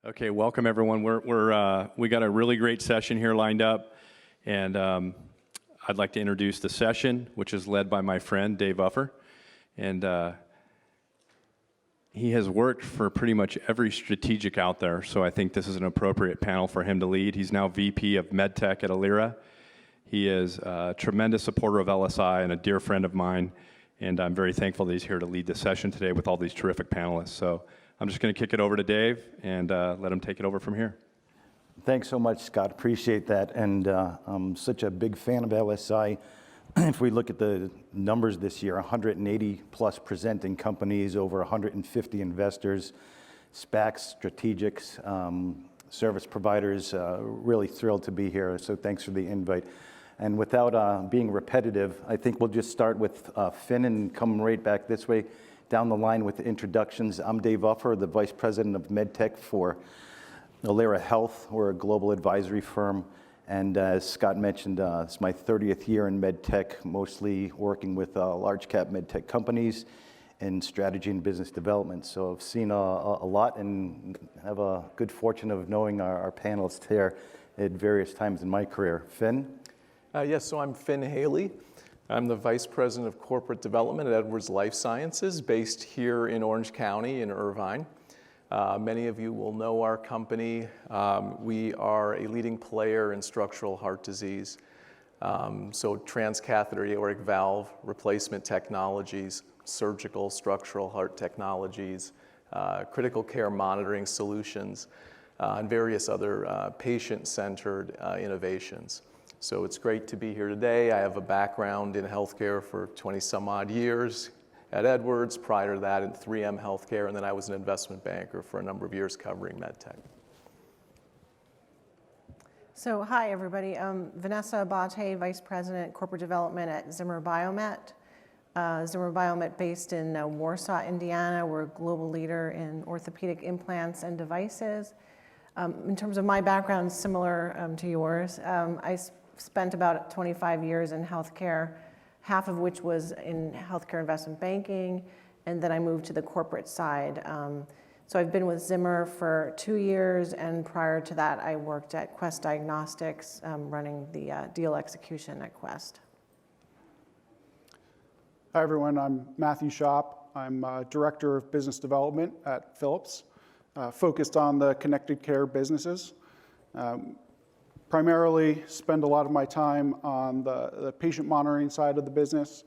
Okay, welcome everyone. We got a really great session here lined up, and I'd like to introduce the session, which is led by my friend Dave Uffer, and he has worked for pretty much every strategic out there, so I think this is an appropriate panel for him to lead. He's now VP of Medtech at Alira. He is a tremendous supporter of LSI and a dear friend of mine, and I'm very thankful that he's here to lead the session today with all these terrific panelists. So I'm just going to kick it over to Dave and let him take it over from here. Thanks so much, Scott. Appreciate that. And I'm such a big fan of LSI. If we look at the numbers this year, 180 plus presenting companies, over 150 investors, SPACs, strategics, service providers, really thrilled to be here. So thanks for the invite. And without being repetitive, I think we'll just start with Finn and come right back this way down the line with the introductions. I'm Dave Uffer, the Vice President of Medtech for Alira Health. We're a global advisory firm. And as Scott mentioned, it's my 30th year in Medtech, mostly working with large cap Medtech companies in strategy and business development. So I've seen a lot and have a good fortune of knowing our panelists here at various times in my career. Finn? Yes, so I'm Finn Haley. I'm the Vice President of Corporate Development at Edwards Lifesciences, based here in Orange County in Irvine. Many of you will know our company. We are a leading player in structural heart disease. So transcatheter aortic valve replacement technologies, surgical structural heart technologies, critical care monitoring solutions, and various other patient-centered innovations. So it's great to be here today. I have a background in healthcare for 20 some odd years at Edwards, prior to that in 3M Healthcare, and then I was an investment banker for a number of years covering Medtech. So hi everybody, I'm Vanessa Abate, Vice President Corporate Development at Zimmer Biomet. Zimmer Biomet based in Warsaw, Indiana. We're a global leader in orthopedic implants and devices. In terms of my background, similar to yours, I spent about 25 years in healthcare, half of which was in healthcare investment banking, and then I moved to the corporate side. So I've been with Zimmer for 2 years, and prior to that, I worked at Quest Diagnostics, running the deal execution at Quest. Hi everyone, I'm Matthew Shopp. I'm Director of Business Development at Philips, focused on the connected care businesses. Primarily spend a lot of my time on the patient monitoring side of the business,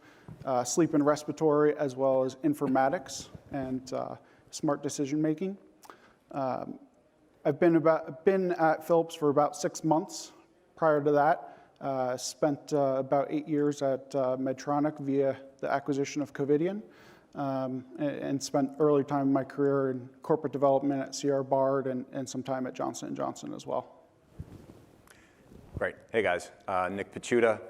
sleep and respiratory, as well as informatics and smart decision making. I've been at Philips for about 6 months. Prior to that, spent about 8 years at Medtronic via the acquisition of Covidien, and spent early time in my career in corporate development at C.R. Bard and some time at Johnson & Johnson as well. Great. Hey guys, Nick Pachuda.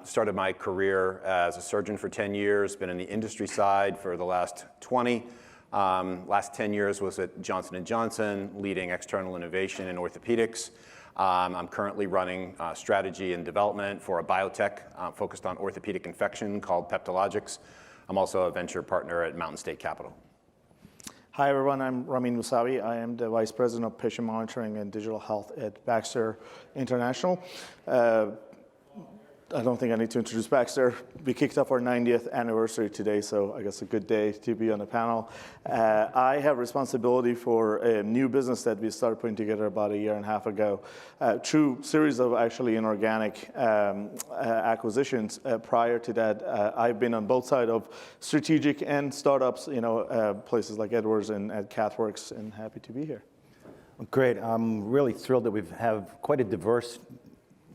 Started my career as a surgeon for 10 years, been in the industry side for the last 20. Last 10 years was at Johnson & Johnson, leading external innovation in orthopedics. I'm currently running strategy and development for a biotech focused on orthopedic infection called Peptilogics. I'm also a venture partner at Mountain State Capital. Hi everyone, I'm Ramin Mousavi. I am the Vice President of Patient Monitoring and Digital Health at Baxter International. I don't think I need to introduce Baxter. We kicked off our 90th anniversary today, so I guess a good day to be on the panel. I have responsibility for a new business that we started putting together about 1.5 years ago. Through series of actually inorganic acquisitions. Prior to that, I've been on both sides of strategic and startups, places like Edwards and at CathWorks, and happy to be here. Great. I'm really thrilled that we have quite a diverse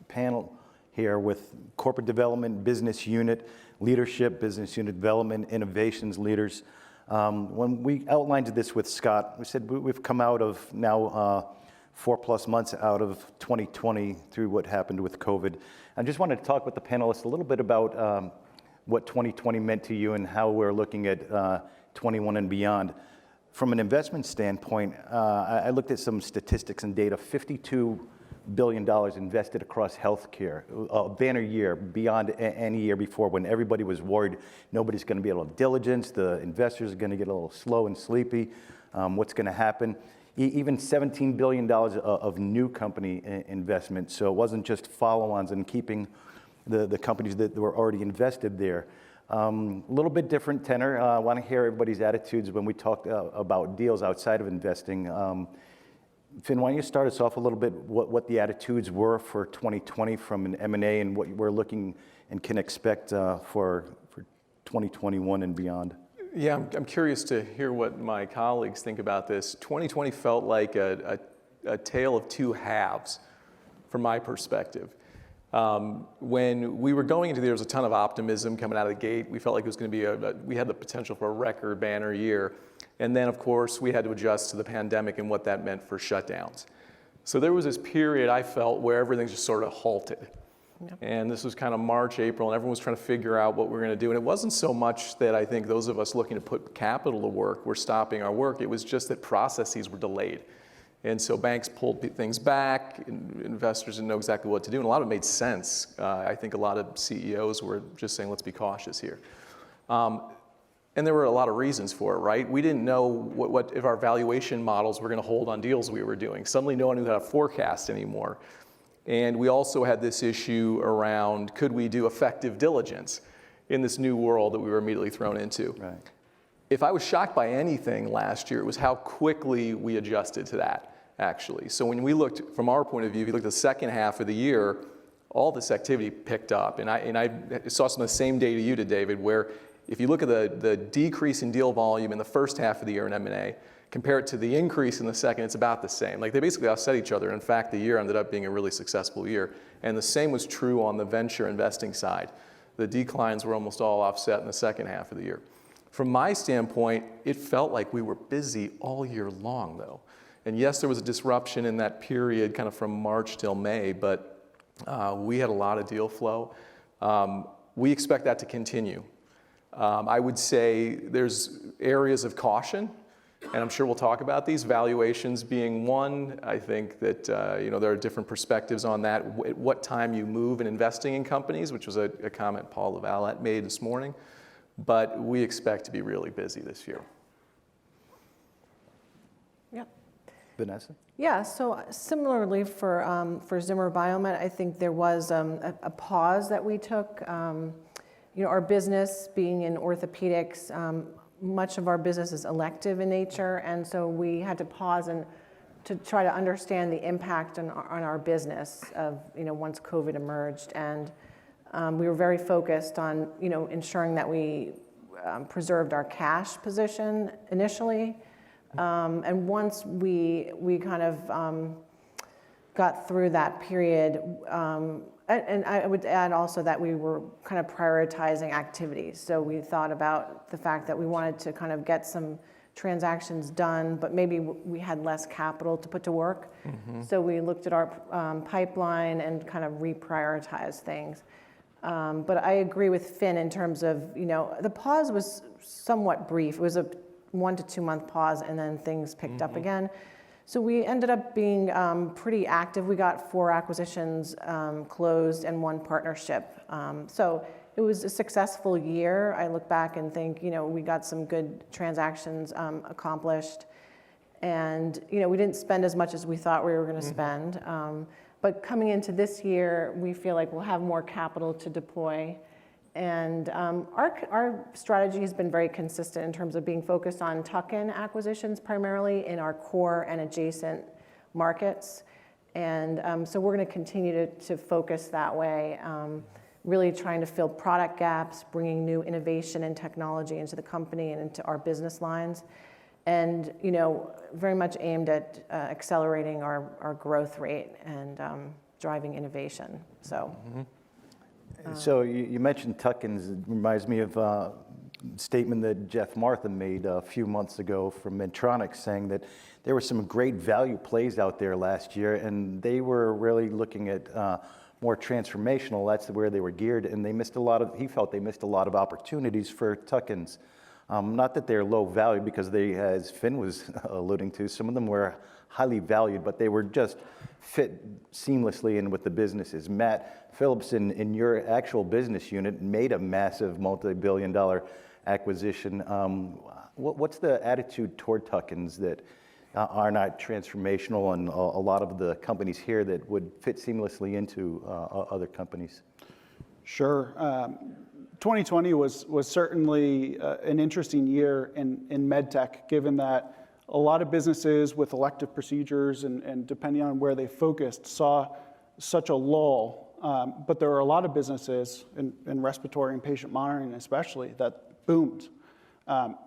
panel here with corporate development, business unit leadership, business unit development, innovations leaders. When we outlined this with Scott, we said we've come out of now 4+ months out of 2020 through what happened with COVID. I just wanted to talk with the panelists a little bit about what 2020 meant to you and how we're looking at 21 and beyond. From an investment standpoint, I looked at some statistics and data. $52 billion invested across healthcare, a banner year beyond any year before, when everybody was worried nobody's going to be able to diligence, the investors are going to get a little slow and sleepy, what's going to happen. even $17 billion of new company investment. So it wasn't just follow-ons and keeping the companies that were already invested there. A little bit different tenor. I want to hear everybody's attitudes when we talk about deals outside of investing. Finn, why don't you start us off a little bit what the attitudes were for 2020 from an M&A and what we're looking and can expect for 2021 and beyond? Yeah, I'm curious to hear what my colleagues think about this. 2020 felt like a tale of two halves from my perspective. When we were going into there was a ton of optimism coming out of the gate. We felt like it was going to be we had the potential for a record banner year. And then, of course, we had to adjust to the pandemic and what that meant for shutdowns. So there was this period, I felt, where everything just sort of halted. Yep. And this was kind of March, April, and everyone was trying to figure out what we were going to do. And it wasn't so much that I think those of us looking to put capital to work were stopping our work. It was just that processes were delayed. And so banks pulled things back, and investors didn't know exactly what to do, and a lot of it made sense. I think a lot of CEOs were just saying, let's be cautious here. And there were a lot of reasons for it, right? We didn't know what if our valuation models were going to hold on deals we were doing. Suddenly no one knew how to forecast anymore. And we also had this issue around, could we do effective diligence in this new world that we were immediately thrown into? Right. If I was shocked by anything last year, it was how quickly we adjusted to that, actually. So when we looked, from our point of view, if you look at the second half of the year, all this activity picked up. And I saw some of the same data you did, David, where if you look at the decrease in deal volume in the first half of the year in M&A, compare it to the increase in the second, it's about the same. Like they basically offset each other. In fact, the year ended up being a really successful year. And the same was true on the venture investing side. The declines were almost all offset in the second half of the year. From my standpoint, it felt like we were busy all year long, though. And yes, there was a disruption in that period, kind of from March till May, but we had a lot of deal flow. We expect that to continue. I would say there's areas of caution, and I'm sure we'll talk about these, valuations being one. I think that there are different perspectives on that, at what time you move in investing in companies, which was a comment Paul Abate made this morning. But we expect to be really busy this year. Yep. Vanessa? Yeah, so similarly for Zimmer Biomet, I think there was a pause that we took. Our business being in orthopedics, much of our business is elective in nature, and so we had to pause and to try to understand the impact on our business of once COVID emerged, and we were very focused on ensuring that we preserved our cash position initially, and once we kind of got through that period. And I would add also that we were kind of prioritizing activities. So we thought about the fact that we wanted to kind of get some transactions done, but maybe we had less capital to put to work. Mm-hmm. So we looked at our pipeline and kind of reprioritized things. But I agree with Finn in terms of, the pause was somewhat brief. It was a 1 to 2 month pause, and then things picked up again. So we ended up being pretty active. We got 4 acquisitions closed and 1 partnership. So it was a successful year. I look back and think, we got some good transactions accomplished. And, we didn't spend as much as we thought we were going to spend. But coming into this year, we feel like we'll have more capital to deploy. And our strategy has been very consistent in terms of being focused on tuck-in acquisitions, primarily in our core and adjacent markets. And so we're going to continue to focus that way, really trying to fill product gaps, bringing new innovation and technology into the company and into our business lines. And, very much aimed at accelerating our growth rate and driving innovation. So. Mm-hmm. So you mentioned tuck-ins. It reminds me of a statement that Jeff Martha made a few months ago from Medtronic, saying that there were some great value plays out there last year, and they were really looking at more transformational. That's where they were geared, and he felt they missed a lot of opportunities for tuck-ins. Not that they're low value, because they, as Finn was alluding to, some of them were highly valued, but they were just fit seamlessly in with the businesses. Matt Phillips, in your actual business unit, made a massive multi-billion-dollar acquisition. What's the attitude toward tuck-ins that are not transformational, and a lot of the companies here that would fit seamlessly into other companies? Sure. 2020 was certainly an interesting year in medtech, given that a lot of businesses with elective procedures and depending on where they focused saw such a lull. But there were a lot of businesses in respiratory and patient monitoring especially that boomed.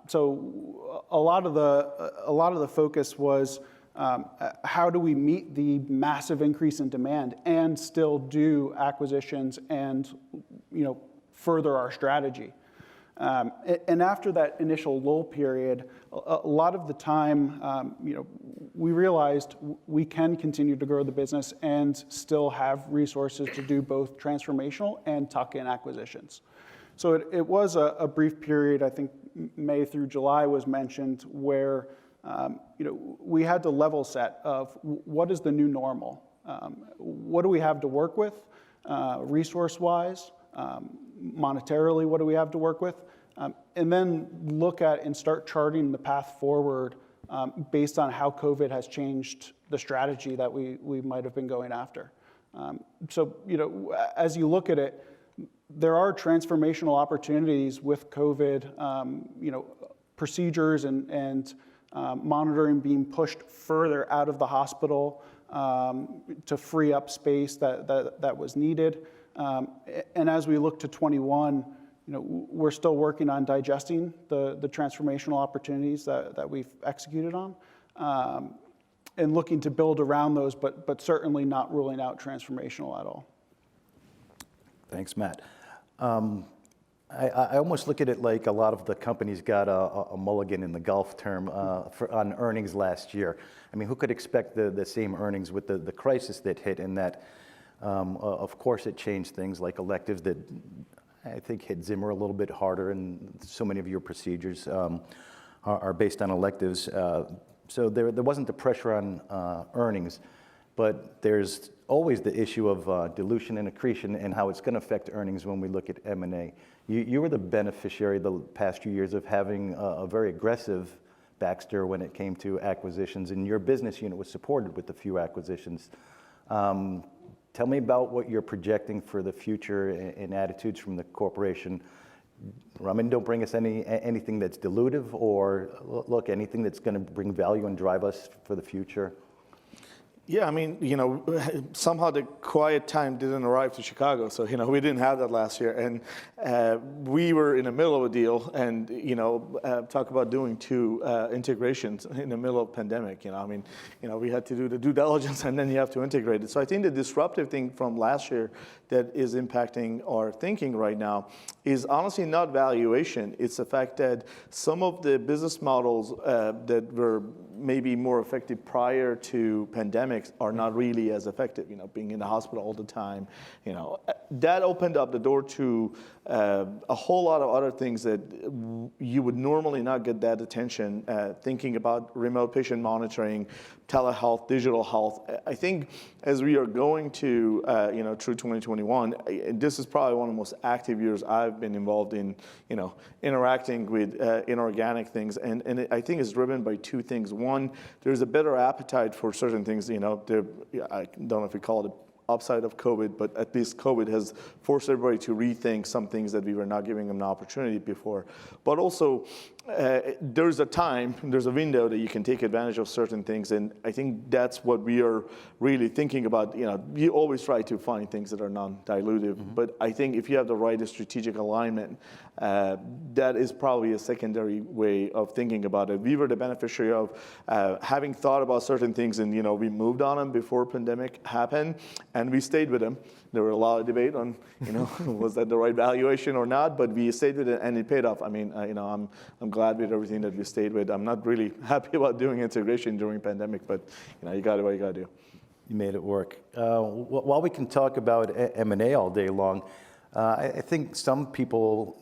So a lot of the focus was how do we meet the massive increase in demand and still do acquisitions and further our strategy. And after that initial lull period, a lot of the time, we realized we can continue to grow the business and still have resources to do both transformational and tuck-in acquisitions. So it was a brief period, I think May through July was mentioned, where we had to level set of what is the new normal? What do we have to work with resource-wise? Monetarily, what do we have to work with? And then look at and start charting the path forward based on how COVID has changed the strategy that we might have been going after. So, as you look at it, there are transformational opportunities with COVID, procedures and monitoring being pushed further out of the hospital to free up space that was needed. And as we look to 21, we're still working on digesting the transformational opportunities that we've executed on, and looking to build around those, but certainly not ruling out transformational at all. Thanks, Matt. I almost look at it like a lot of the companies got a mulligan in the golf term on earnings last year. I mean, who could expect the same earnings with the crisis that hit, and that, of course, it changed things like electives that I think hit Zimmer a little bit harder, and so many of your procedures are based on electives. So there wasn't the pressure on earnings, but there's always the issue of dilution and accretion and how it's going to affect earnings when we look at M&A. You were the beneficiary the past few years of having a very aggressive Baxter when it came to acquisitions, and your business unit was supported with a few acquisitions. Tell me about what you're projecting for the future and attitudes from the corporation. Ramin, don't bring us anything that's dilutive, or look, anything that's going to bring value and drive us for the future. Yeah, I mean, somehow the quiet time didn't arrive to Chicago. So, we didn't have that last year. And we were in the middle of a deal and, talk about doing two integrations in the middle of pandemic. We had to do the due diligence and then you have to integrate it. So I think the disruptive thing from last year that is impacting our thinking right now is honestly not valuation. It's the fact that some of the business models that were maybe more effective prior to pandemics are not really as effective. Being in the hospital all the time, that opened up the door to a whole lot of other things that you would normally not get that attention. Thinking about remote patient monitoring, telehealth, digital health. I think as we are going to through 2021, this is probably one of the most active years I've been involved in, interacting with inorganic things, and I think it's driven by two things. One, there's a better appetite for certain things. I don't know if we call it upside of COVID, but at least COVID has forced everybody to rethink some things that we were not giving them an opportunity before. But also, there's a window that you can take advantage of certain things, and I think that's what we are really thinking about. You always try to find things that are non-dilutive, but I think if you have the right strategic alignment, that is probably a secondary way of thinking about it. We were the beneficiary of having thought about certain things, and we moved on them before pandemic happened, and we stayed with them. There were a lot of debate on, was that the right valuation or not, but we stayed with it and it paid off. I mean, I'm glad with everything that we stayed with. I'm not really happy about doing integration during pandemic, but you got to do what you got to do. You made it work. While we can talk about M&A all day long, I think some people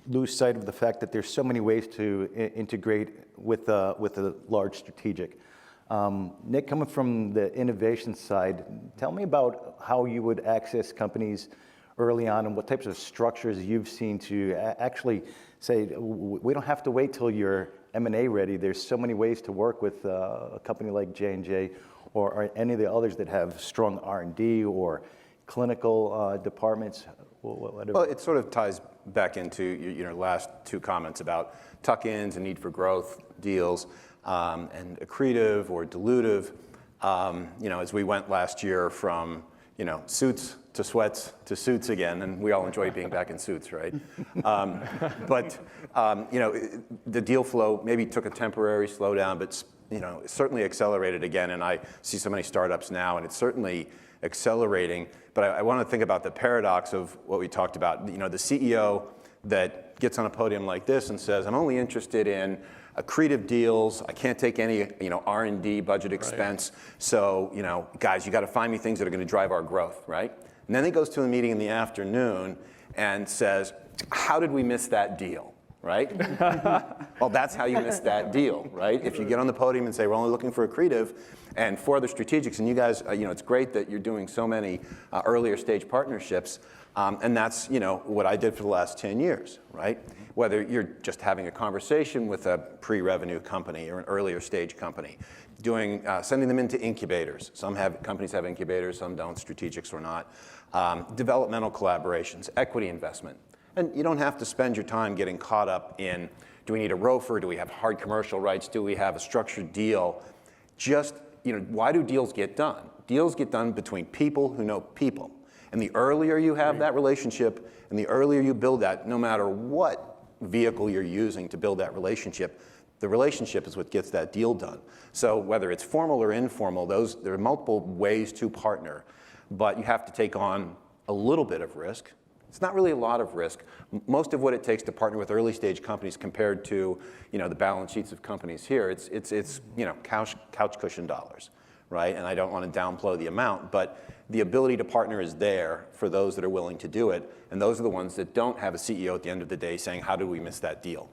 lose sight of the fact that there's so many ways to integrate with a large strategic. Nick, coming from the innovation side, tell me about how you would access companies early on and what types of structures you've seen to actually say, we don't have to wait till you're M&A ready, there's so many ways to work with a company like J&J or any of the others that have strong R&D or clinical departments, whatever. Well, it sort of ties back into your last two comments about tuck-ins and need for growth deals and accretive or dilutive. As we went last year from suits to sweats to suits again, and we all enjoy being back in suits, right? But the deal flow maybe took a temporary slowdown, but it certainly accelerated again. And I see so many startups now, and it's certainly accelerating. But I want to think about the paradox of what we talked about. The CEO that gets on a podium like this and says, "I'm only interested in accretive deals. I can't take any, R&D budget expense. Right. So, guys, you got to find me things that are going to drive our growth, right?" And then he goes to a meeting in the afternoon and says, "How did we miss that deal?" Right? Well, that's how you miss that deal, right? If you get on the podium and say, "We're only looking for accretive and for other strategics," and you guys, it's great that you're doing so many earlier stage partnerships, and that's, what I did for the last 10 years, right? Whether you're just having a conversation with a pre-revenue company or an earlier stage company, sending them into incubators. Some companies have incubators, some don't, strategics or not. Developmental collaborations, equity investment. And you don't have to spend your time getting caught up in, do we need a ROFR? Do we have hard commercial rights? Do we have a structured deal? Just, why do deals get done? Deals get done between people who know people. And the earlier you have that relationship and the earlier you build that, no matter what vehicle you're using to build that relationship, the relationship is what gets that deal done. So whether it's formal or informal, there are multiple ways to partner, but you have to take on a little bit of risk. It's not really a lot of risk. Most of what it takes to partner with early stage companies compared to the balance sheets of companies here, it's couch cushion dollars, right? And I don't want to downplay the amount, but the ability to partner is there for those that are willing to do it, and those are the ones that don't have a CEO at the end of the day saying, "How did we miss that deal?"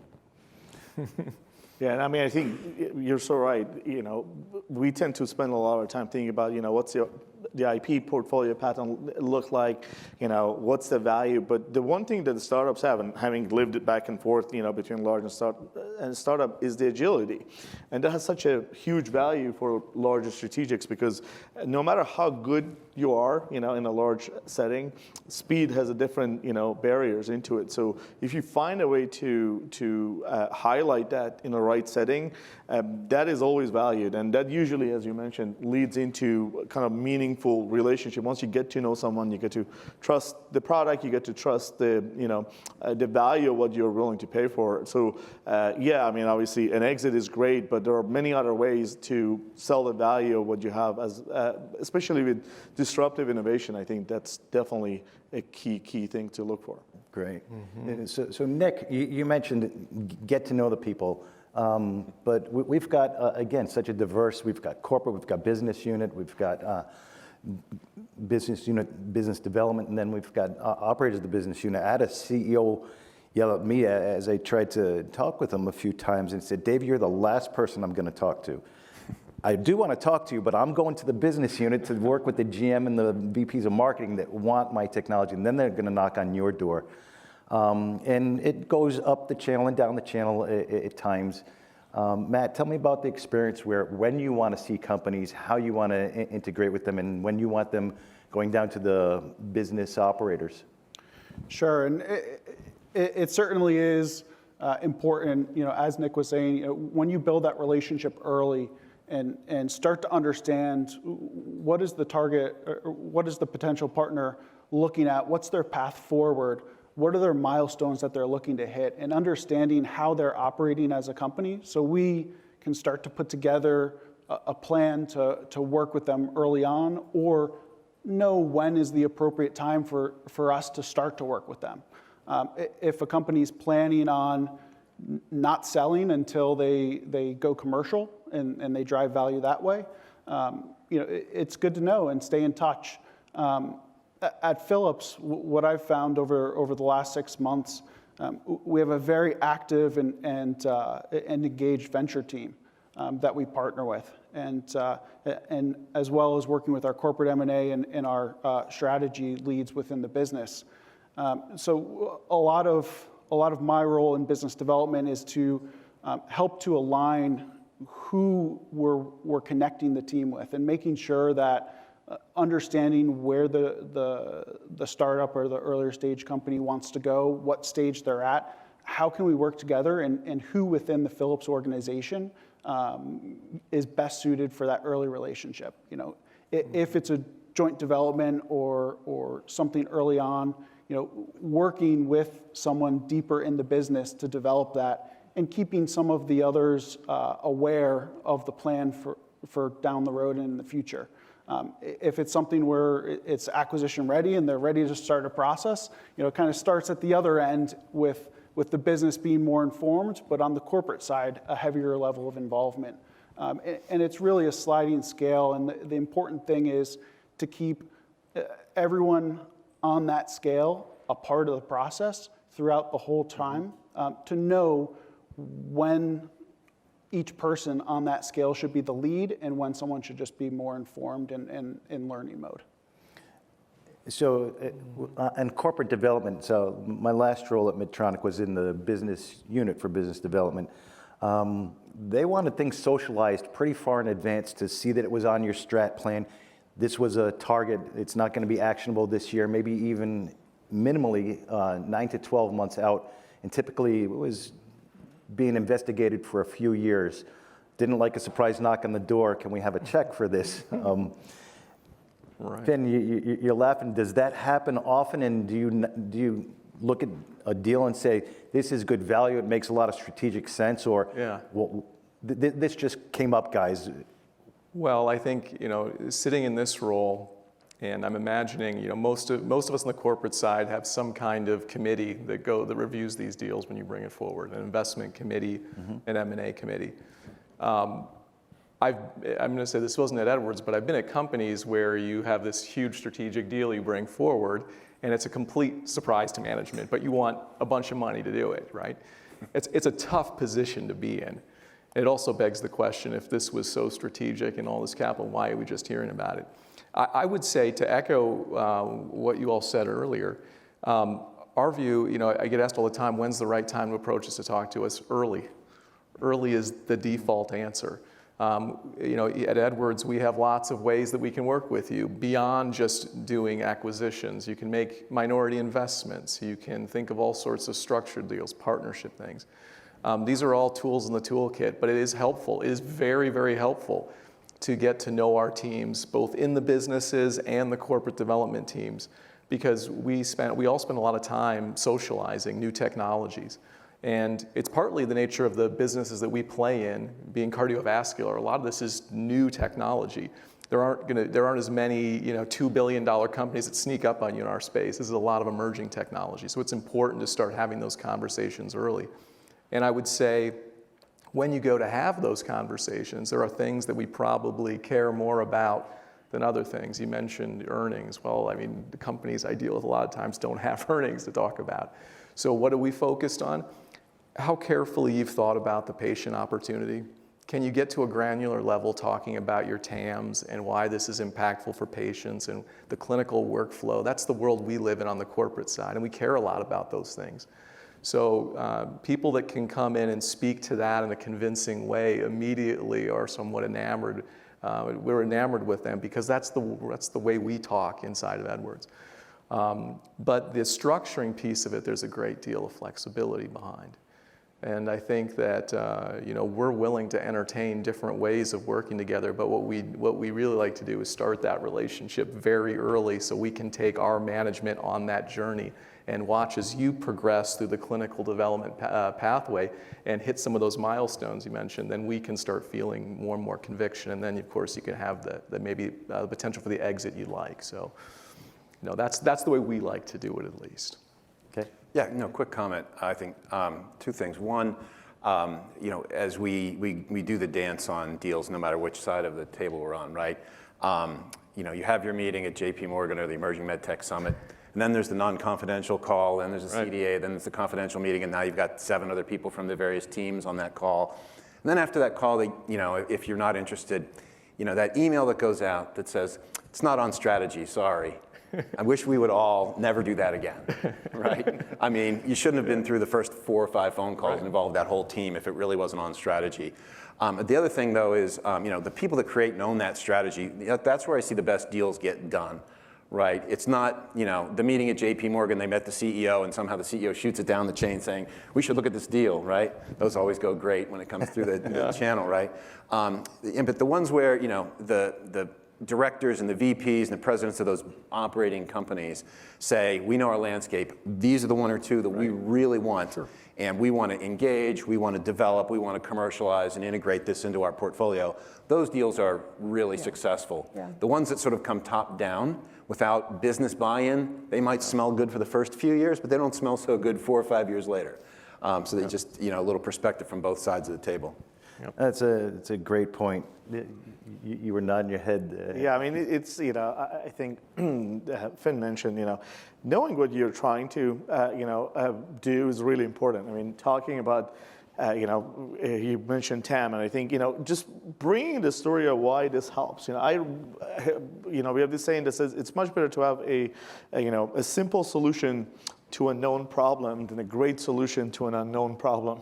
Yeah, and I think you're so right. We tend to spend a lot of time thinking about, what's the IP portfolio pattern look like, what's the value. But the one thing that the startups have, and having lived it back and forth, between large and startup, is the agility. And that has such a huge value for larger strategics because no matter how good you are, in a large setting, speed has a different, barriers into it. So if you find a way to highlight that in the right setting, that is always valued. And that usually, as you mentioned, leads into kind of meaningful relationship. Once you get to know someone, you get to trust the product, you get to trust the value of what you're willing to pay for. So obviously an exit is great, but there are many other ways to sell the value of what you have, especially with disruptive innovation. I think that's definitely a key thing to look for. Great. Mm-hmm. So Nick, you mentioned get to know the people, but we've got, again, such a diverse, we've got corporate, we've got business unit, we've got business unit, business development, and then we've got operators of the business unit. I had a CEO yell at me as I tried to talk with him a few times and said, "Dave, you're the last person I'm going to talk to. I do want to talk to you, but I'm going to the business unit to work with the GM and the VPs of marketing that want my technology, and then they're going to knock on your door." And it goes up the channel and down the channel at times. Matt, tell me about the experience where when you want to see companies, how you want to integrate with them, and when you want them going down to the business operators. Sure, and it certainly is important, as Nick was saying, when you build that relationship early and start to understand what is the target, or what is the potential partner looking at, what's their path forward, what are their milestones that they're looking to hit, and understanding how they're operating as a company so we can start to put together a plan to work with them early on, or know when is the appropriate time for us to start to work with them. If a company's planning on not selling until they go commercial and they drive value that way, it's good to know and stay in touch. At Philips, what I've found over the last 6 months, we have a very active and engaged venture team that we partner with, and as well as working with our corporate M&A and our strategy leads within the business. So a lot of my role in business development is to help to align who we're connecting the team with and making sure that understanding where the startup or the earlier stage company wants to go, what stage they're at, how can we work together, and who within the Philips organization is best suited for that early relationship. You know, if it's a joint development or something early on, you know, working with someone deeper in the business to develop that and keeping some of the others aware of the plan for down the road and in the future. If it's something where it's acquisition ready and they're ready to start a process, you know, it kind of starts at the other end with the business being more informed, but on the corporate side, a heavier level of involvement. And it's really a sliding scale, and the important thing is to keep everyone on that scale a part of the process throughout the whole time, to know when each person on that scale should be the lead and when someone should just be more informed and in learning mode. So, in corporate development, so my last role at Medtronic was in the business unit for business development. They wanted things socialized pretty far in advance to see that it was on your strat plan. This was a target, it's not going to be actionable this year, maybe even minimally 9 to 12 months out. And typically it was being investigated for a few years. Didn't like a surprise knock on the door, can we have a check for this? Right. Finn, you're laughing. Does that happen often? And do you look at a deal and say, this is good value, it makes a lot of strategic sense, or Yeah. well, this just came up, guys? Well, I think, you know, sitting in this role, and I'm imagining, you know, most of us on the corporate side have some kind of committee that reviews these deals when you bring it forward, an investment committee, an M&A committee. I'm going to say this wasn't at Edwards, but I've been at companies where you have this huge strategic deal you bring forward, and it's a complete surprise to management, but you want a bunch of money to do it, right? It's a tough position to be in. It also begs the question, if this was so strategic and all this capital, why are we just hearing about it? I would say, to echo what you all said earlier, our view, you know, I get asked all the time, when's the right time to approach us to talk to us? Early. Early is the default answer. You know, at Edwards, we have lots of ways that we can work with you beyond just doing acquisitions. You can make minority investments. You can think of all sorts of structured deals, partnership things. These are all tools in the toolkit, but it is helpful. It is very, very helpful to get to know our teams, both in the businesses and the corporate development teams, because we all spend a lot of time socializing new technologies. And it's partly the nature of the businesses that we play in, being cardiovascular. A lot of this is new technology. There aren't as many, you know, $2 billion companies that sneak up on you in our space. This is a lot of emerging technology. So it's important to start having those conversations early. And I would say, when you go to have those conversations, there are things that we probably care more about than other things. You mentioned earnings. Well, I mean, the companies I deal with a lot of times don't have earnings to talk about. So what are we focused on? How carefully you've thought about the patient opportunity. Can you get to a granular level talking about your TAMs and why this is impactful for patients and the clinical workflow? That's the world we live in on the corporate side, and we care a lot about those things. So people that can come in and speak to that in a convincing way immediately are somewhat enamored. We're enamored with them because that's the way we talk inside of Edwards. But the structuring piece of it, there's a great deal of flexibility behind. And I think that you know, we're willing to entertain different ways of working together, but what we really like to do is start that relationship very early so we can take our management on that journey and watch as you progress through the clinical development pathway and hit some of those milestones you mentioned. Then we can start feeling more and more conviction, and then of course you can have the maybe the potential for the exit you'd like. So, you know, that's the way we like to do it, at least. Okay. Yeah, no, quick comment. I think two things. One, you know, as we do the dance on deals, no matter which side of the table we're on, right? You know, you have your meeting at JP Morgan or the Emerging Medtech Summit, and then there's the non-confidential call, then there's the CDA, then there's the confidential meeting, and now you've got 7 other people from the various teams on that call. And then after that call, you know, if you're not interested, you know, that email that goes out that says, it's not on strategy, sorry. I wish we would all never do that again, right? I mean, you shouldn't have been through the first 4 or 5 phone calls and involved that whole team if it really wasn't on strategy. The other thing, though, is the people that create and own that strategy, that's where I see the best deals get done, right? It's not, the meeting at JP Morgan, they met the CEO, and somehow the CEO shoots it down the chain saying, we should look at this deal, right? Those always go great when it comes through the channel, right? But the ones where, the directors and the VPs and the presidents of those operating companies say, we know our landscape. These are the 1 or 2 that we really want. Sure. And we want to engage, we want to develop, we want to commercialize and integrate this into our portfolio. Those deals are really successful. Yeah. The ones that sort of come top down without business buy-in, they might smell good for the first few years, but they don't smell so good 4 or 5 years later. So they just, a little perspective from both sides of the table. Yep. That's a great point. You were nodding your head. Yeah, I mean, it's, I think Finn mentioned, knowing what you're trying to, do is really important. I mean, talking about, you mentioned TAM, and I think, just bringing the story of why this helps. We have this saying that says it's much better to have a simple solution to a known problem than a great solution to an unknown problem.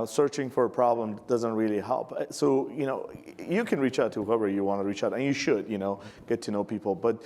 Searching for a problem doesn't really help. So, you can reach out to whoever you want to reach out, and you should, get to know people. But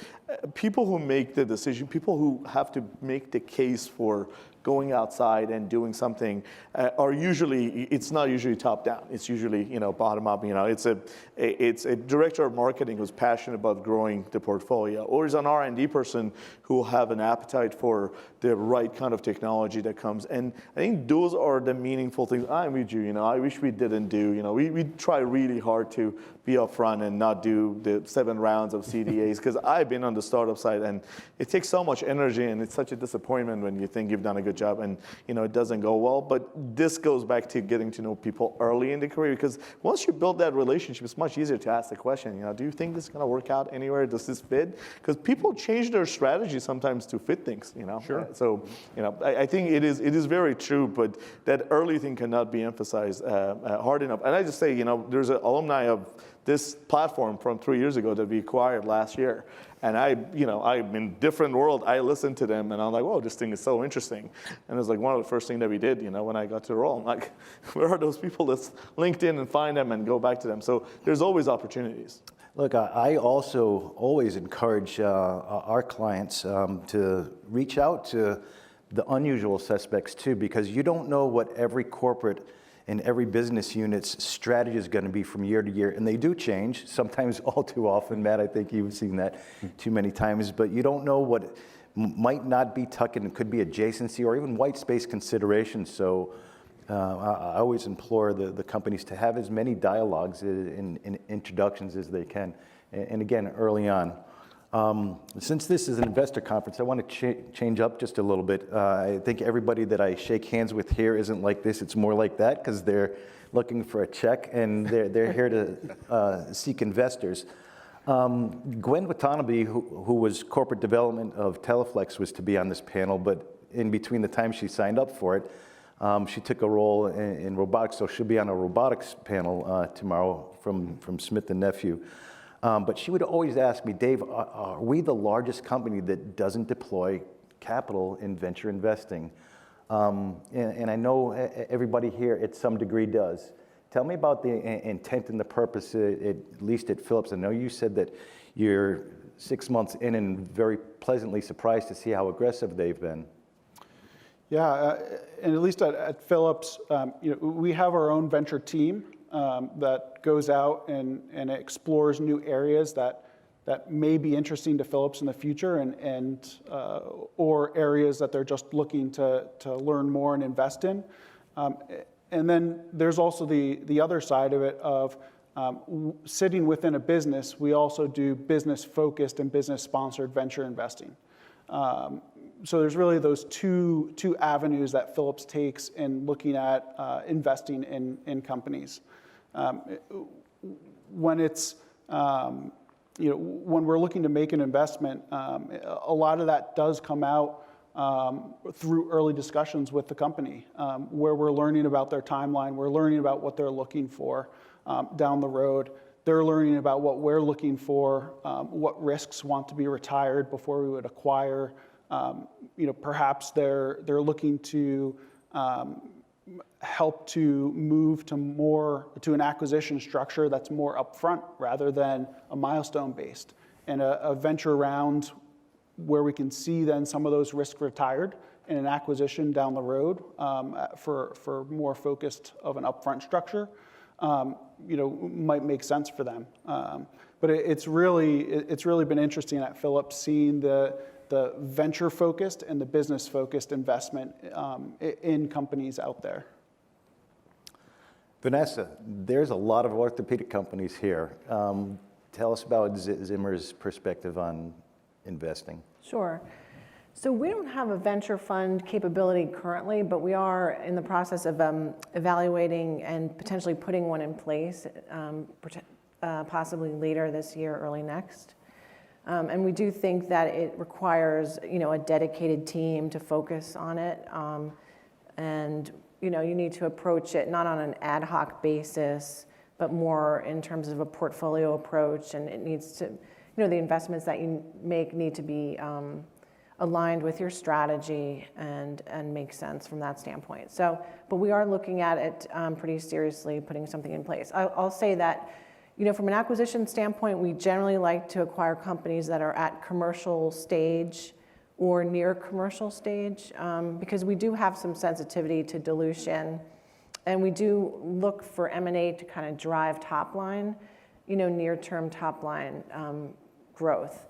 people who make the decision, people who have to make the case for going outside and doing something it's not usually top down. It's usually, bottom up. It's a director of marketing who's passionate about growing the portfolio, or is an R&D person who will have an appetite for the right kind of technology that comes. And I think those are the meaningful things. I'm with you. I wish we didn't do. We try really hard to be upfront and not do the 7 rounds of CDAs, because I've been on the startup side, and it takes so much energy, and it's such a disappointment when you think you've done a good job and it doesn't go well. But this goes back to getting to know people early in the career, because once you build that relationship, it's much easier to ask the question, do you think this is going to work out anywhere? Does this fit? Because people change their strategy sometimes to fit things, Sure. So, I think it is very true, but that early thing cannot be emphasized hard enough. And I just say, there's an alumni of this platform from 3 years ago that we acquired last year. And I'm in a different world. I listened to them, and I'm like, whoa, this thing is so interesting. And it was like one of the first things that we did, when I got to the role. I'm like, where are those people? Let's LinkedIn and find them and go back to them. So there's always opportunities. Look, I also always encourage our clients to reach out to the unusual suspects too, because you don't know what every corporate and every business unit's strategy is going to be from year to year. And they do change, sometimes all too often. Matt, I think you've seen that too many times. But you don't know what might not be tuck-in. It could be adjacency or even white space considerations. So I always implore the companies to have as many dialogues and introductions as they can. And again, early on. Since this is an investor conference, I want to change up just a little bit. I think everybody that I shake hands with here isn't like this. It's more like that, because they're looking for a check, and they're here to seek investors. Gwen Watanabe, who was corporate development of Teleflex, was to be on this panel, but in between the time she signed up for it, she took a role in robotics, so she'll be on a robotics panel tomorrow from Smith & Nephew. But she would always ask me, Dave, are we the largest company that doesn't deploy capital in venture investing? And I know everybody here at some degree does. Tell me about the intent and the purpose, at least at Philips. I know you said that you're 6 months in and very pleasantly surprised to see how aggressive they've been. Yeah, and at least at Philips, we have our own venture team that goes out and explores new areas that may be interesting to Philips in the future, and or areas that they're just looking to learn more and invest in. And then there's also the other side of it of sitting within a business. We also do business-focused and business-sponsored venture investing. So there's really those two avenues that Philips takes in looking at investing in companies. When it's when we're looking to make an investment, a lot of that does come out through early discussions with the company, where we're learning about their timeline, we're learning about what they're looking for down the road. they're learning about what we're looking for, what risks want to be retired before we would acquire. Perhaps they're looking to help to move to an acquisition structure that's more upfront rather than a milestone based, and a venture round where we can see then some of those risks retired in an acquisition down the road for more focused of an upfront structure, might make sense for them. But it's really been interesting at Philips seeing the venture focused and the business focused investment in companies out there. Vanessa, there's a lot of orthopedic companies here. Tell us about Zimmer's perspective on investing. Sure. So we don't have a venture fund capability currently, but we are in the process of evaluating and potentially putting one in place, possibly later this year, early next. And we do think that it requires, a dedicated team to focus on it. And, you need to approach it not on an ad hoc basis, but more in terms of a portfolio approach. And it needs to, the investments that you make need to be aligned with your strategy and make sense from that standpoint. So, but we are looking at it pretty seriously, putting something in place. I'll say that, from an acquisition standpoint, we generally like to acquire companies that are at commercial stage or near commercial stage, because we do have some sensitivity to dilution, and we do look for M&A to kind of drive top line, near-term top line growth.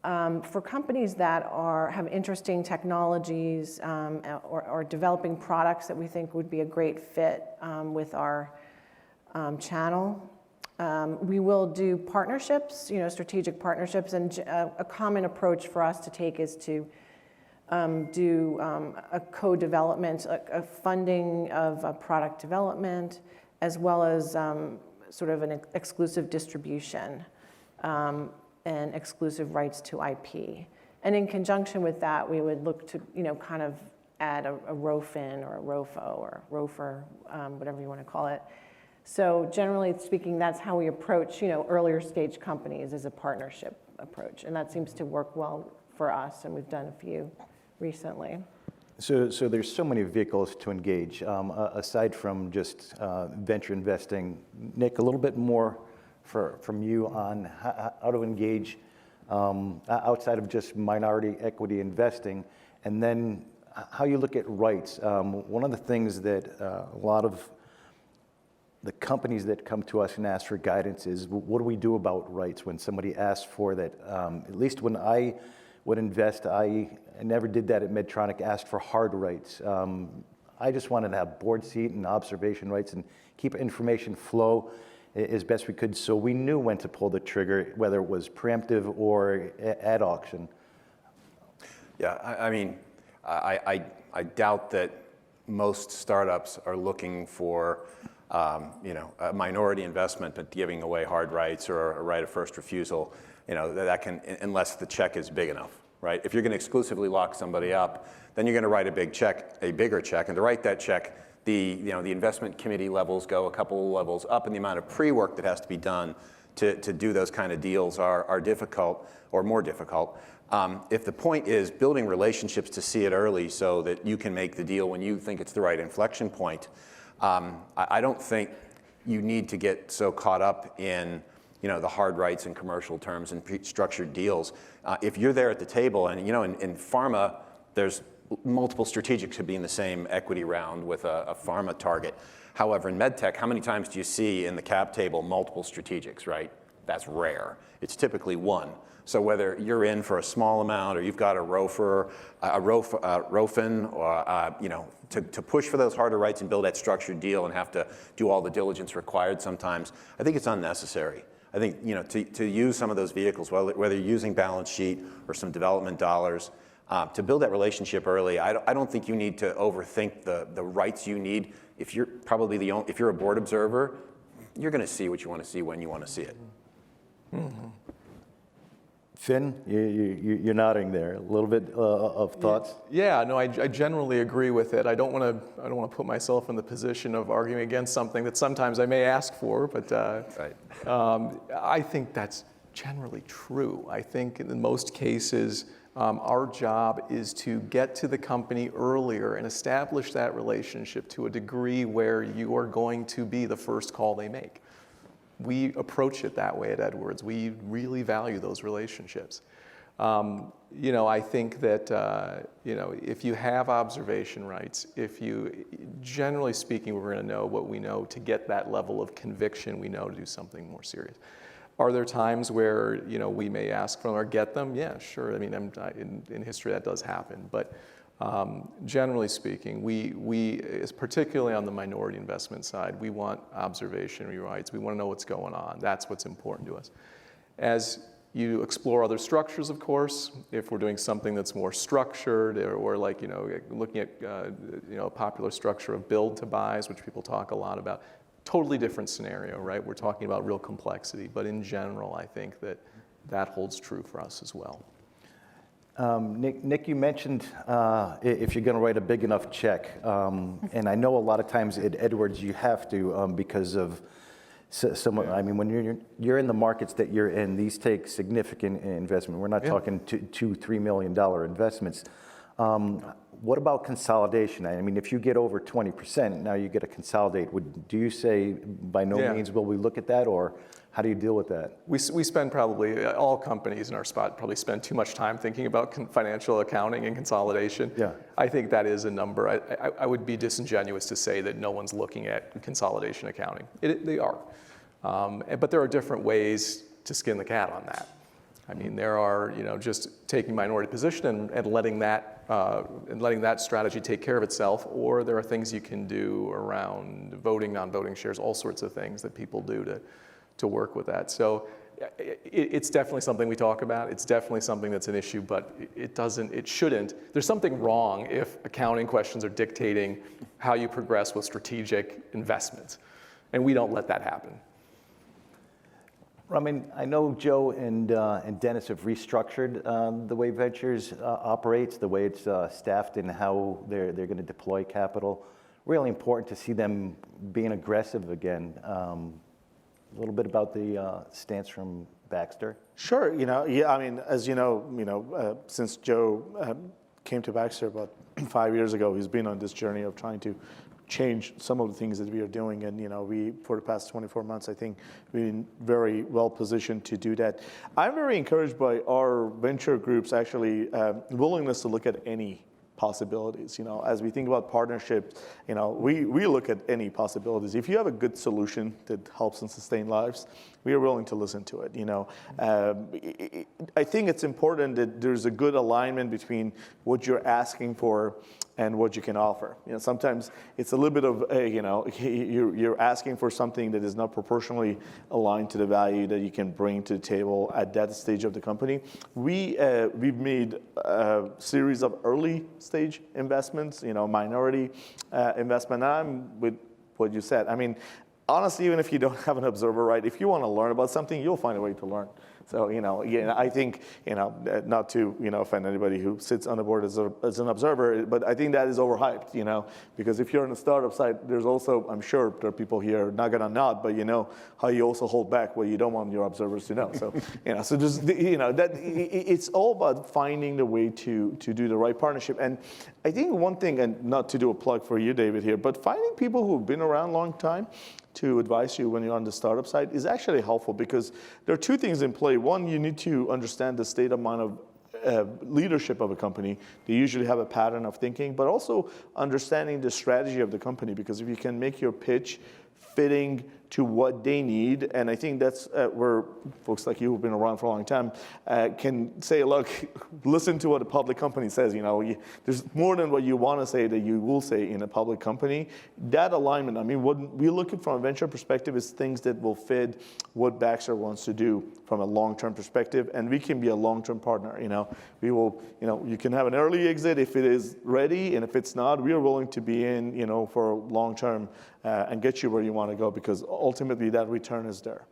For companies that have interesting technologies or developing products that we think would be a great fit with our channel, we will do partnerships, strategic partnerships, and a common approach for us to take is to do a co-development, a funding of a product development, as well as sort of an exclusive distribution and exclusive rights to IP. And in conjunction with that, we would look to, kind of add a ROFIN or a ROFO or ROFR, whatever you want to call it. So generally speaking, that's how we approach, earlier stage companies as a partnership approach. And that seems to work well for us, and we've done a few recently. So there's so many vehicles to engage. Aside from just venture investing, Nick, a little bit more from you on how to engage outside of just minority equity investing, and then how you look at rights. One of the things that a lot of the companies that come to us and ask for guidance is, what do we do about rights when somebody asks for that? At least when I would invest, I never did that at Medtronic, asked for hard rights. I just wanted to have board seat and observation rights and keep information flow as best we could, so we knew when to pull the trigger, whether it was preemptive or at auction. Yeah, I doubt that most startups are looking for a minority investment, but giving away hard rights or a right of first refusal, that can, unless the check is big enough, right? If you're going to exclusively lock somebody up, then you're going to write a bigger check, and to write that check, the investment committee levels go a couple levels up, and the amount of pre-work that has to be done to do those kind of deals are difficult or more difficult. If the point is building relationships to see it early so that you can make the deal when you think it's the right inflection point, I don't think you need to get so caught up in the hard rights and commercial terms and structured deals. If you're there at the table, and in pharma, there's multiple strategics could be in the same equity round with a pharma target. However, in medtech, how many times do you see in the cap table multiple strategics, right? That's rare. It's typically one. So whether you're in for a small amount or you've got a ROFR, ROFIN, or to push for those harder rights and build that structured deal and have to do all the diligence required sometimes, I think it's unnecessary. I think to use some of those vehicles, whether you're using balance sheet or some development dollars, to build that relationship early, I don't think you need to overthink the rights you need. If you're if you're a board observer, you're going to see what you want to see when you want to see it. Mm-hmm. Finn, you're nodding there. A little bit of thoughts? Yeah, no, I generally agree with it. I don't want to put myself in the position of arguing against something that sometimes I may ask for, but I think that's generally true. I think in most cases, our job is to get to the company earlier and establish that relationship to a degree where you are going to be the first call they make. We approach it that way at Edwards. We really value those relationships. I think that, if you have observation rights, generally speaking, we're going to know what we know to get that level of conviction we know to do something more serious. Are there times where, we may ask for them or get them? Yeah, sure. I mean, in history that does happen. But generally speaking, we particularly on the minority investment side, we want observation rights. We want to know what's going on. That's what's important to us. As you explore other structures, of course, if we're doing something that's more structured or like, looking at, a popular structure of build to buys, which people talk a lot about, totally different scenario, right? We're talking about real complexity. But in general, I think that holds true for us as well. Nick, you mentioned if you're going to write a big enough check, and I know a lot of times at Edwards you have to because of I mean, when you're in the markets that you're in, these take significant investment. We're not talking $2-3 million investments. What about consolidation? I mean, if you get over 20%, now you get to consolidate. Do you say by no means will we look at that, or how do you deal with that? We spend probably, all companies in our spot probably spend too much time thinking about financial accounting and consolidation. Yeah. I think that is a number. I would be disingenuous to say that no one's looking at consolidation accounting. They are. But there are different ways to skin the cat on that. I mean, there are, just taking minority position and letting that strategy take care of itself, or there are things you can do around voting, non-voting shares, all sorts of things that people do to work with that. So it's definitely something we talk about. It's definitely something that's an issue, but it shouldn't. There's something wrong if accounting questions are dictating how you progress with strategic investments, and we don't let that happen. Ramin, I know Joe and Dennis have restructured the way Ventures operates, the way it's staffed, and how they're going to deploy capital. Really important to see them being aggressive again. A little bit about the stance from Baxter. Sure. I mean, as since Joe came to Baxter about 5 years ago, he's been on this journey of trying to change some of the things that we are doing. And, we, for the past 24 months, I think we've been very well positioned to do that. I'm very encouraged by our venture group's actually willingness to look at any possibilities. As we think about partnerships, we look at any possibilities. If you have a good solution that helps and sustain lives, we are willing to listen to it. I think it's important that there's a good alignment between what you're asking for and what you can offer. Sometimes it's a little bit of, you're asking for something that is not proportionally aligned to the value that you can bring to the table at that stage of the company. We've made a series of early stage investments, minority investment. I'm with what you said. I mean, honestly, even if you don't have an observer right, if you want to learn about something, you'll find a way to learn. So, I think, not to, offend anybody who sits on the board as an observer, but I think that is overhyped, because if you're on the startup side, there's also, I'm sure there are people here not going to nod, but how you also hold back what you don't want your observers to know. So, so just, it's all about finding the way to do the right partnership. And I think one thing, and not to do a plug for you, David, here, but finding people who've been around a long time to advise you when you're on the startup side is actually helpful, because there are two things in play. One, you need to understand the state of mind of leadership of a company. They usually have a pattern of thinking, but also understanding the strategy of the company, because if you can make your pitch fitting to what they need, and I think that's where folks like you who've been around for a long time can say, look, listen to what a public company says. There's more than what you want to say that you will say in a public company. That alignment, I mean, what we're looking from a venture perspective is things that will fit what Baxter wants to do from a long-term perspective, and we can be a long-term partner. We will, you can have an early exit if it is ready, and if it's not, we are willing to be in, for long-term and get you where you want to go, because ultimately that return is there.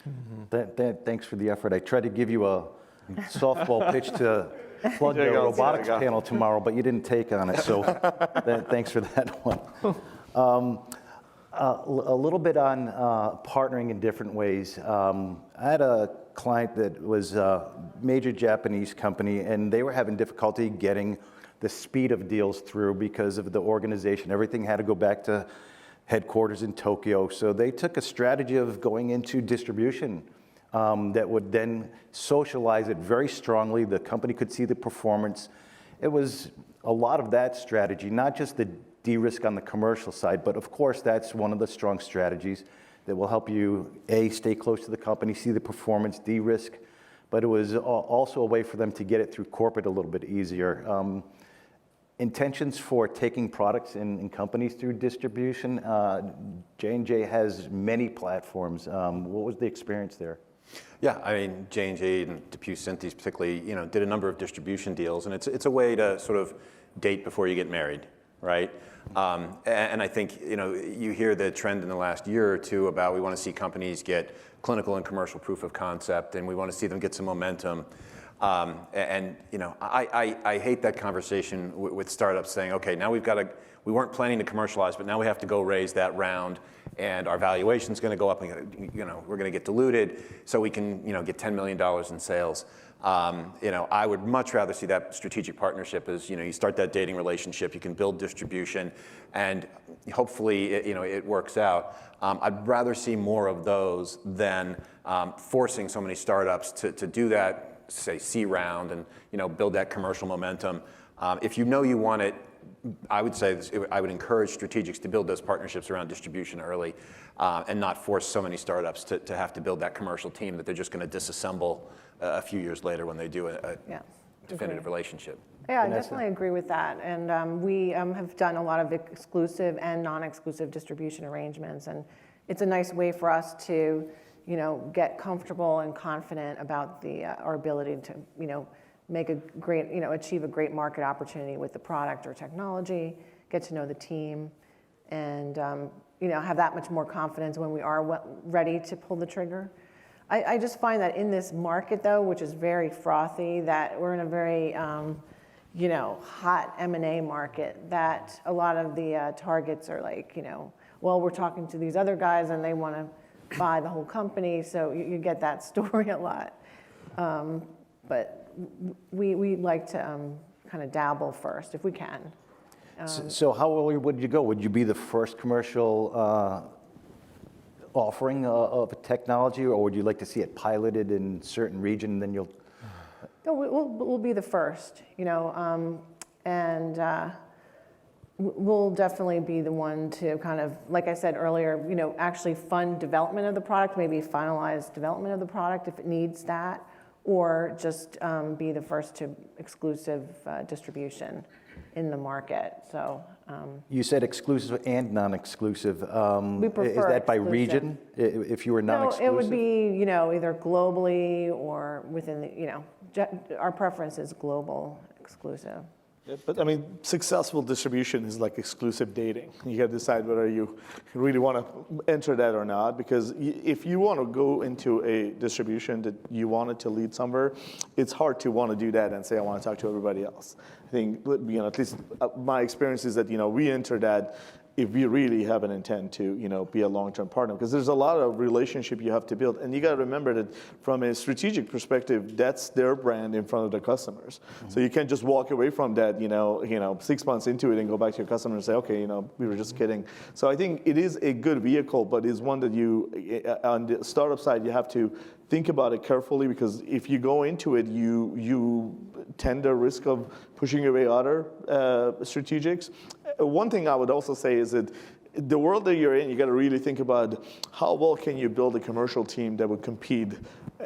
Mm-hmm. Thanks for the effort. I tried to give you softball pitch to plug the There you go. robotics There you go. panel tomorrow, but you didn't take on it, so thanks for that one. A little bit on partnering in different ways. I had a client that was a major Japanese company, and they were having difficulty getting the speed of deals through because of the organization. Everything had to go back to headquarters in Tokyo. So they took a strategy of going into distribution that would then socialize it very strongly. The company could see the performance. It was a lot of that strategy, not just the de-risk on the commercial side, but of course that's one of the strong strategies that will help you, A, stay close to the company, see the performance, de-risk, but it was also a way for them to get it through corporate a little bit easier. Intentions for taking products in companies through distribution. J&J has many platforms. What was the experience there? Yeah, I mean, J&J and DePuy Synthes particularly, did a number of distribution deals, and it's a way to sort of date before you get married, right? And I think, you hear the trend in the last year or two about we want to see companies get clinical and commercial proof of concept, and we want to see them get some momentum. I hate that conversation with startups saying, okay, now we weren't planning to commercialize, but now we have to go raise that round, and our valuation's going to go up, and we're going to get diluted, so we can get $10 million in sales. I would much rather see that strategic partnership as you start that dating relationship, you can build distribution, and hopefully it works out. I'd rather see more of those than forcing so many startups to do that, say C round, and build that commercial momentum. If you want it, I would say I would encourage strategics to build those partnerships around distribution early, and not force so many startups to have to build that commercial team that they're just going to disassemble a few years later when they do a definitive relationship. Yeah, I definitely agree with that. And we have done a lot of exclusive and non-exclusive distribution arrangements, and it's a nice way for us to get comfortable and confident about our ability to, make a great, achieve a great market opportunity with the product or technology, get to know the team, and, have that much more confidence when we are ready to pull the trigger. I just find that in this market, though, which is very frothy, that we're in a very, hot M&A market, that a lot of the targets are like, well, we're talking to these other guys and they want to buy the whole company, so you get that story a lot. But we like to kind of dabble first if we can. So how early would you go? Would you be the first commercial offering of a technology, or would you like to see it piloted in a certain region, and then you'll? No, we'll be the first, and we'll definitely be the one to kind of, like I said earlier, actually fund development of the product, maybe finalize development of the product if it needs that, or just be the first to exclusive distribution in the market. So You said exclusive and non-exclusive. we prefer Is that by exclusive. region? If you were non-exclusive? No, it would be either globally or within the our preference is global exclusive. Yeah, but I mean, successful distribution is like exclusive dating. You got to decide whether you really want to enter that or not, because if you want to go into a distribution that you wanted to lead somewhere, it's hard to want to do that and say, I want to talk to everybody else. I think, at least my experience is that, we enter that if we really have an intent to, be a long-term partner, because there's a lot of relationship you have to build. And you got to remember that from a strategic perspective, that's their brand in front of the customers. Mm-hmm. So you can't just walk away from that, 6 months into it and go back to your customer and say, okay, we were just kidding. So I think it is a good vehicle, but it's one that on the startup side, you have to think about it carefully, because if you go into it, you tend the risk of pushing away other strategics. One thing I would also say is that the world that you're in, you got to really think about how well can you build a commercial team that would compete,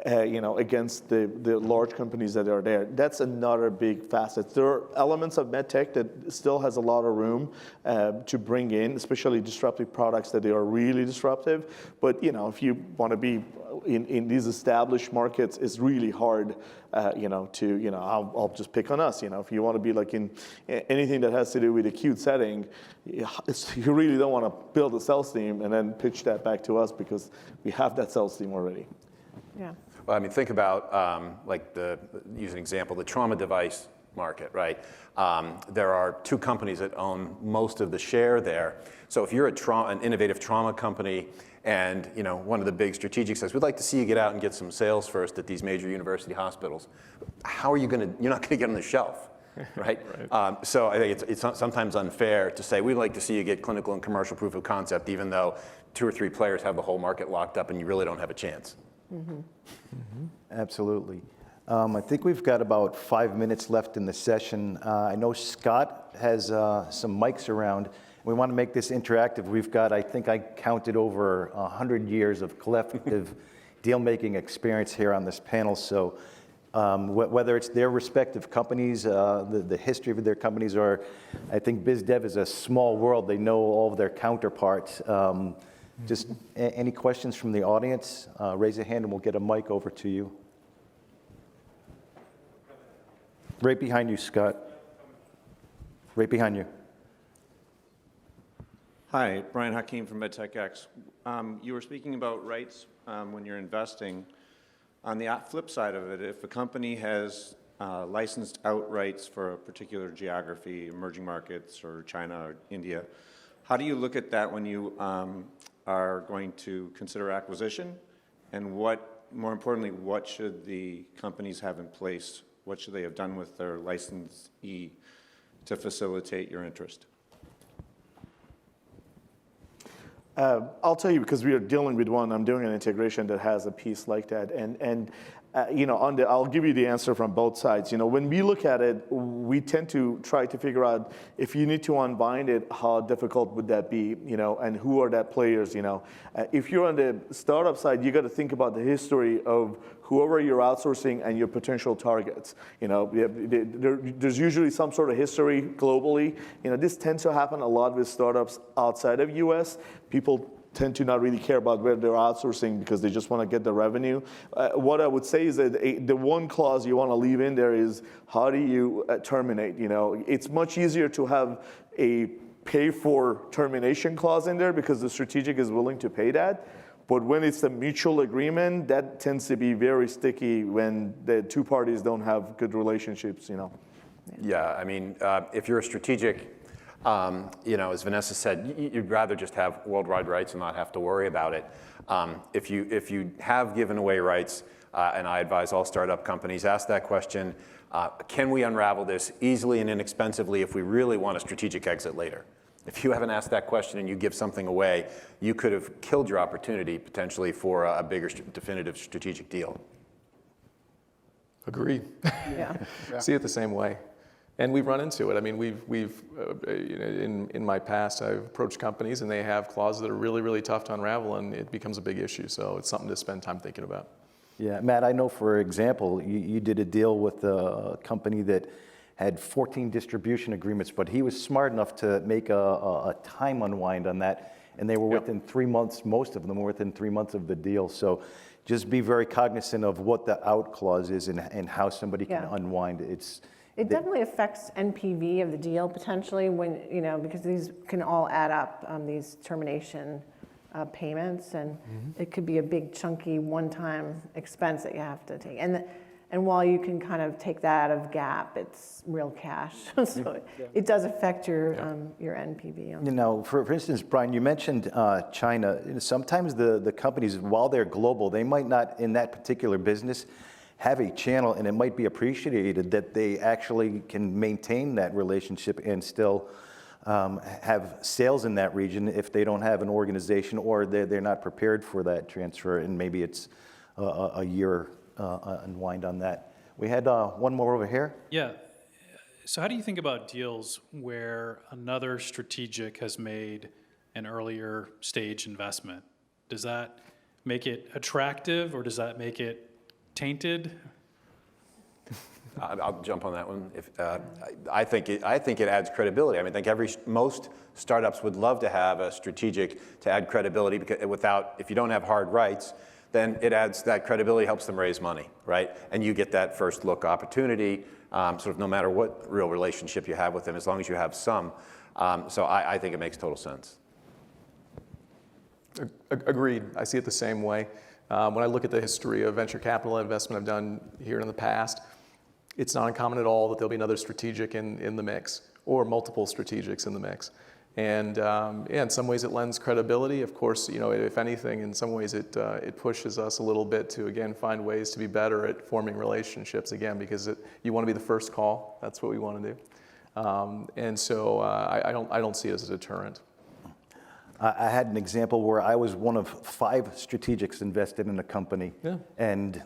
against the large companies that are there. That's another big facet. There are elements of medtech that still has a lot of room to bring in, especially disruptive products that they are really disruptive. But if you want to be in these established markets, it's really hard. I'll just pick on us. If you want to be like in anything that has to do with acute setting, you really don't want to build a sales team and then pitch that back to us, because we have that sales team already. Yeah. Well, I mean, think about use an example, the trauma device market, right? There are two companies that own most of the share there. So if you're an innovative trauma company, and one of the big strategics says, we'd like to see you get out and get some sales first at these major university hospitals. How are you you're not gonna get on the shelf, right? So I think it's sometimes unfair to say, we'd like to see you get clinical and commercial proof of concept, even though 2 or 3 players have the whole market locked up and you really don't have a chance. Absolutely. I think we've got about 5 minutes left in the session. I know Scott has some mics around. We want to make this interactive. We've got, I think I counted over 100 years of collective deal-making experience here on this panel. So whether it's their respective companies, the history of their companies, or I think BizDev is a small world. They know all of their counterparts. Just any questions from the audience? Raise a hand and we'll get a mic over to you. Right behind you, Scott. Right behind you. Hi, Brian Hakeem from Medtech X. You were speaking about rights when you're investing. On the flip side of it, if a company has licensed out rights for a particular geography, emerging markets, or China or India, how do you look at that when you are going to consider acquisition? And more importantly, what should the companies have in place? What should they have done with their licensee to facilitate your interest? I'll tell you, because we are dealing with one, I'm doing an integration that has a piece like that. And I'll give you the answer from both sides. When we look at it, we tend to try to figure out if you need to unbind it, how difficult would that be, and who are that players, If you're on the startup side, you got to think about the history of whoever you're outsourcing and your potential targets. There's usually some sort of history globally. This tends to happen a lot with startups outside of US. People tend to not really care about where they're outsourcing because they just want to get the revenue. What I would say is that the one clause you want to leave in there is how do you terminate? It's much easier to have a pay for termination clause in there because the strategic is willing to pay that. But when it's a mutual agreement, that tends to be very sticky when the two parties don't have good relationships. Yeah, I mean, if you're a strategic, as Vanessa said, you'd rather just have worldwide rights and not have to worry about it. If you have given away rights, and I advise all startup companies, ask that question, can we unravel this easily and inexpensively if we really want a strategic exit later? If you haven't asked that question and you give something away, you could have killed your opportunity potentially for a bigger definitive strategic deal. Agreed. Yeah. See it the same way. And we've run into it. I mean, in my past, I've approached companies and they have clauses that are really, really tough to unravel, and it becomes a big issue. So it's something to spend time thinking about. Yeah, Matt, I know, for example, you did a deal with a company that had 14 distribution agreements, but he was smart enough to make a time unwind on that, and they were within 3 months, most of them were within 3 months of the deal. So just be very cognizant of what the out clause is and how somebody can unwind it. It definitely affects NPV of the deal potentially when, because these can all add up, these termination payments, and it could be a big chunky one-time expense that you have to take. And while you can kind of take that out of GAAP, it's real cash. So it does affect your NPV. For instance, Brian, you mentioned China. Sometimes the companies, while they're global, they might not, in that particular business, have a channel, and it might be appreciated that they actually can maintain that relationship and still have sales in that region if they don't have an organization or they're not prepared for that transfer, and maybe it's a year unwind on that. We had one more over here. Yeah. So how do you think about deals where another strategic has made an earlier stage investment? Does that make it attractive or does that make it tainted? I'll jump on that one. I think it adds credibility. I mean, I think most startups would love to have a strategic to add credibility, because if you don't have hard rights, then it adds that credibility, helps them raise money, right? And you get that first look opportunity, sort of no matter what real relationship you have with them, as long as you have some. So I think it makes total sense. Agreed. I see it the same way. When I look at the history of venture capital investment I've done here in the past, it's not uncommon at all that there'll be another strategic in the mix, or multiple strategics in the mix. And yeah, in some ways it lends credibility. Of course, you know, if anything, in some ways it pushes us a little bit to, again, find ways to be better at forming relationships, again, because you want to be the first call. That's what we want to do. And so I don't see it as a deterrent. I had an example where I was one of 5 strategics invested in a company, and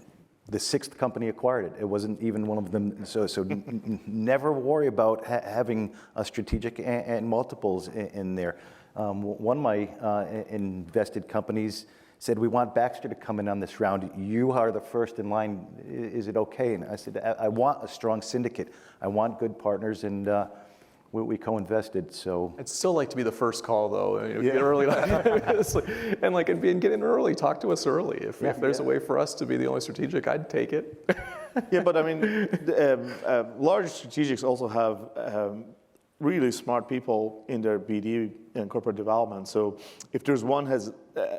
the 6th company acquired it. It wasn't even one of them. So never worry about having a strategic and multiples in there. One of my invested companies said, we want Baxter to come in on this round. You are the first in line. Is it okay? And I said, I want a strong syndicate. I want good partners, and we co-invested. So I'd still like to be the first call, though. I mean, get early, and get in early. Talk to us early. If there's a way for us to be the only strategic, I'd take it. Yeah, but I mean, large strategics also have really smart people in their BD and corporate development. So if there's one has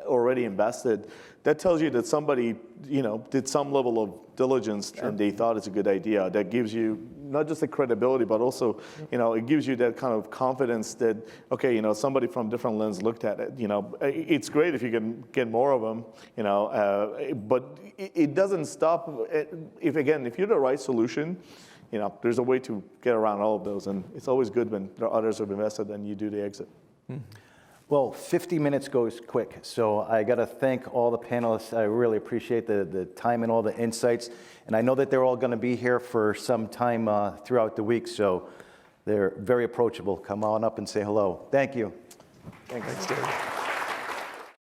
already invested, that tells you that somebody, you know, did some level of diligence and they thought it's a good idea. That gives you not just the credibility, but also, you know, it gives you that kind of confidence that, okay, you know, somebody from different lens looked at it. You know, it's great if you can get more of them, you know, but it doesn't stop. If you're the right solution, you know, there's a way to get around all of those, and it's always good when there are others who have invested and you do the exit. Well, 50 minutes goes quick, so I got to thank all the panelists. I really appreciate the time and all the insights, and I know that they're all going to be here for some time throughout the week, so they're very approachable. Come on up and say hello. Thank you. Thanks, David.